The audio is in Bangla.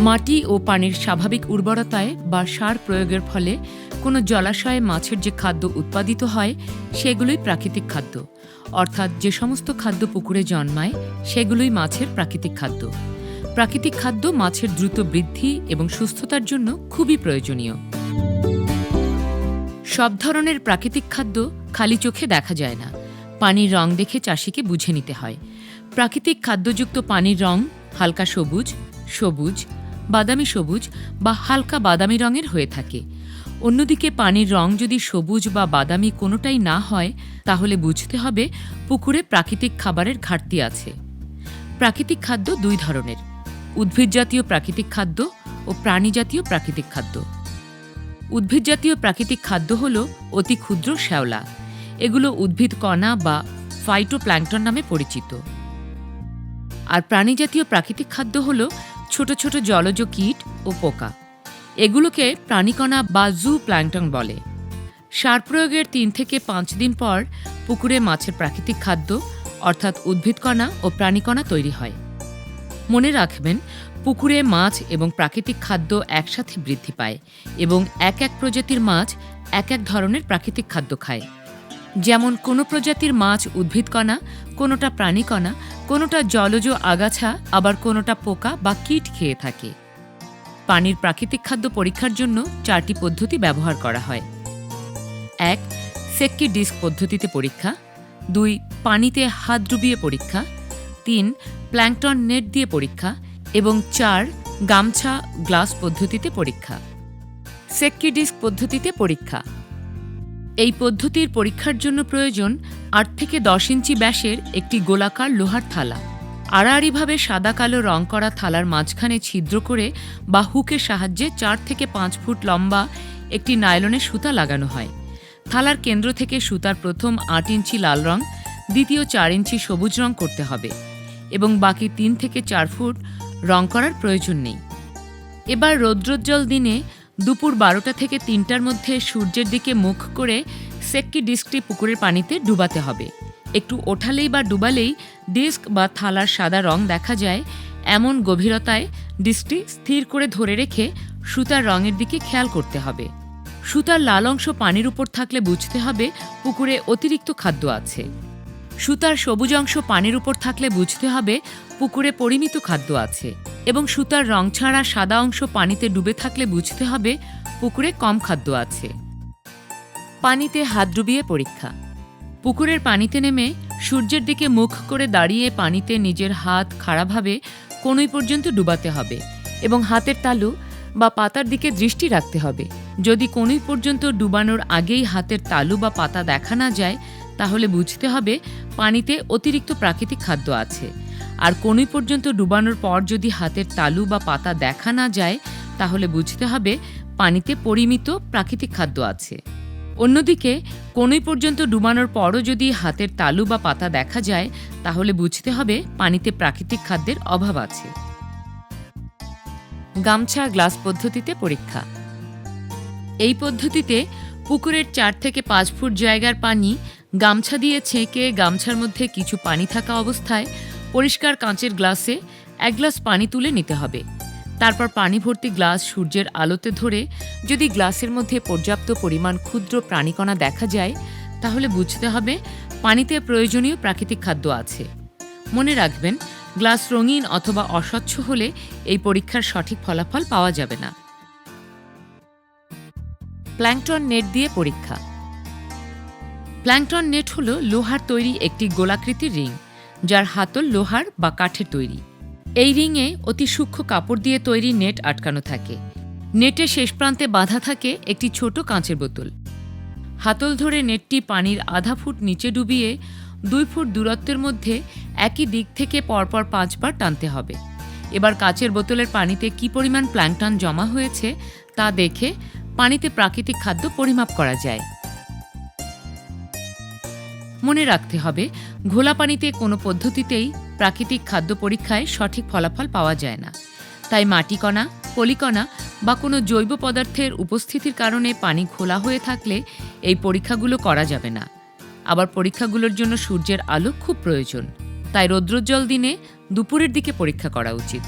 মাটি ও পানির স্বাভাবিক উর্বরতায় বা সার প্রয়োগের ফলে কোনো জলাশয়ে মাছের যে খাদ্য উৎপাদিত হয় সেগুলোই প্রাকৃতিক খাদ্য, অর্থাৎ যে সমস্ত খাদ্য পুকুরে জন্মায় সেগুলোই মাছের প্রাকৃতিক খাদ্য। প্রাকৃতিক খাদ্য মাছের দ্রুত বৃদ্ধি এবং সুস্থতার জন্য খুবই প্রয়োজনীয়। সব ধরনের প্রাকৃতিক খাদ্য খালি চোখে দেখা যায় না, পানির রং দেখে চাষিকে বুঝে নিতে হয়। প্রাকৃতিক খাদ্যযুক্ত পানির রং হালকা সবুজ, সবুজ, বাদামি সবুজ বা হালকা বাদামি রঙের হয়ে থাকে। অন্যদিকে পানির রং যদি সবুজ বা বাদামি কোনোটাই না হয় তাহলে বুঝতে হবে পুকুরে প্রাকৃতিক খাবারের ঘাটতি আছে। প্রাকৃতিক খাদ্য দুই ধরনের: উদ্ভিদজাতীয় প্রাকৃতিক খাদ্য ও প্রাণীজাতীয় প্রাকৃতিক খাদ্য। উদ্ভিদজাতীয় প্রাকৃতিক খাদ্য হল অতি ক্ষুদ্র শ্যাওলা। এগুলো উদ্ভিদ কণা বা ফাইটোপ্ল্যাঙ্কটন নামে পরিচিত। আর প্রাণীজাতীয় প্রাকৃতিক খাদ্য হল ছোট ছোট জলজ কীট ও পোকা। এগুলোকে প্রাণীকণা বা জু প্ল্যাঙ্কটন বলে। সার প্রয়োগের ৩ থেকে ৫ দিন পর পুকুরে মাছের প্রাকৃতিক খাদ্য অর্থাৎ উদ্ভিদকণা ও প্রাণীকণা তৈরি হয়। মনে রাখবেন, পুকুরে মাছ এবং প্রাকৃতিক খাদ্য একসাথে বৃদ্ধি পায় এবং এক এক প্রজাতির মাছ এক এক ধরনের প্রাকৃতিক খাদ্য খায়। যেমন কোনো প্রজাতির মাছ উদ্ভিদকণা, কোনোটা প্রাণীকণা, কোনোটা জলজ আগাছা, আবার কোনোটা পোকা বা কীট খেয়ে থাকে। পানির প্রাকৃতিক খাদ্য পরীক্ষার জন্য 4টি পদ্ধতি ব্যবহার করা হয়। 1. সেক্কি ডিস্ক পদ্ধতিতে পরীক্ষা। 2. পানিতে হাত ডুবিয়ে পরীক্ষা। 3. প্ল্যাঙ্কটন নেট দিয়ে পরীক্ষা এবং 4. গামছা গ্লাস পদ্ধতিতে পরীক্ষা। সেক্কি ডিস্ক পদ্ধতিতে পরীক্ষা। এই পদ্ধতির পরীক্ষার জন্য প্রয়োজন 8 থেকে 10 ইঞ্চি ব্যাসের একটি গোলাকার লোহার থালা। আড়াআড়িভাবে সাদা কালো রং করা থালার মাঝখানে ছিদ্র করে বা হুকের সাহায্যে 4 থেকে 5 ফুট লম্বা একটি নাইলনের সুতা লাগানো হয়। থালার কেন্দ্র থেকে সুতার প্রথম 8 ইঞ্চি লাল রং, দ্বিতীয় 4 ইঞ্চি সবুজ রং করতে হবে এবং বাকি 3 থেকে 4 ফুট রং করার প্রয়োজন নেই। এবার রৌদ্রোজ্জ্বল দিনে দুপুর 12টা থেকে 3টার মধ্যে সূর্যের দিকে মুখ করে সেক্কি ডিস্কটি পুকুরের পানিতে ডুবাতে হবে। একটু ওঠালেই বা ডুবালেই ডিস্ক বা থালার সাদা রং দেখা যায়। এমন গভীরতায় ডিস্কটি স্থির করে ধরে রেখে সুতার রঙের দিকে খেয়াল করতে হবে। সুতার লাল অংশ পানির উপর থাকলে বুঝতে হবে পুকুরে অতিরিক্ত খাদ্য আছে। সুতার সবুজ অংশ পানির উপর থাকলে বুঝতে হবে পুকুরে পরিমিত খাদ্য আছে এবং সুতার রং ছাড়া সাদা অংশ পানিতে ডুবে থাকলে বুঝতে হবে পুকুরে কম খাদ্য আছে। পানিতে হাত ডুবিয়ে পরীক্ষা। পুকুরের পানিতে নেমে সূর্যের দিকে মুখ করে দাঁড়িয়ে পানিতে নিজের হাত খাড়াভাবে কনুই পর্যন্ত ডুবাতে হবে এবং হাতের তালু বা পাতার দিকে দৃষ্টি রাখতে হবে। যদি কনুই পর্যন্ত ডুবানোর আগেই হাতের তালু বা পাতা দেখা না যায় তাহলে বুঝতে হবে পানিতে অতিরিক্ত প্রাকৃতিক খাদ্য আছে। আর কনুই পর্যন্ত ডুবানোর পর যদি হাতের তালু বা পাতা দেখা না যায় তাহলে বুঝতে হবে পানিতে পরিমিত প্রাকৃতিক খাদ্য আছে। অন্যদিকে কনুই পর্যন্ত ডুবানোর পরও যদি হাতের তালু বা পাতা দেখা যায় তাহলে বুঝতে হবে পানিতে প্রাকৃতিক খাদ্যের অভাব আছে। গামছা গ্লাস পদ্ধতিতে পরীক্ষা। এই পদ্ধতিতে পুকুরের 4 থেকে 5 ফুট জায়গার পানি গামছা দিয়ে ছেঁকে গামছার মধ্যে কিছু পানি থাকা অবস্থায় পরিষ্কার কাঁচের গ্লাসে 1 গ্লাস পানি তুলে নিতে হবে। তারপর পানি ভর্তি গ্লাস সূর্যের আলোতে ধরে যদি গ্লাসের মধ্যে পর্যাপ্ত পরিমাণ ক্ষুদ্র প্রাণীকণা দেখা যায় তাহলে বুঝতে হবে পানিতে প্রয়োজনীয় প্রাকৃতিক খাদ্য আছে। মনে রাখবেন, গ্লাস রঙিন অথবা অস্বচ্ছ হলে এই পরীক্ষার সঠিক ফলাফল পাওয়া যাবে না। প্ল্যাঙ্কটন নেট দিয়ে পরীক্ষা। প্ল্যাঙ্কটন নেট হল লোহার তৈরি একটি গোলাকৃতির রিং, যার হাতল লোহার বা কাঠের তৈরি। এই রিংয়ে অতি সূক্ষ্ম কাপড় দিয়ে তৈরি নেট আটকানো থাকে। নেটের শেষ প্রান্তে বাঁধা থাকে একটি ছোট কাঁচের বোতল। হাতল ধরে নেটটি পানির আধা ফুট নিচে ডুবিয়ে 2 ফুট দূরত্বের মধ্যে একই দিক থেকে পরপর 5 বার টানতে হবে। এবার কাঁচের বোতলের পানিতে কি পরিমাণ প্ল্যাঙ্কটন জমা হয়েছে তা দেখে পানিতে প্রাকৃতিক খাদ্য পরিমাপ করা যায়। মনে রাখতে হবে, ঘোলা পানিতে কোনো পদ্ধতিতেই প্রাকৃতিক খাদ্য পরীক্ষায় সঠিক ফলাফল পাওয়া যায় না। তাই মাটিকণা, পলিকণা বা কোনো জৈব পদার্থের উপস্থিতির কারণে পানি ঘোলা হয়ে থাকলে এই পরীক্ষাগুলো করা যাবে না। আবার পরীক্ষাগুলোর জন্য সূর্যের আলো খুব প্রয়োজন, তাই রৌদ্রোজ্জ্বল দিনে দুপুরের দিকে পরীক্ষা করা উচিত।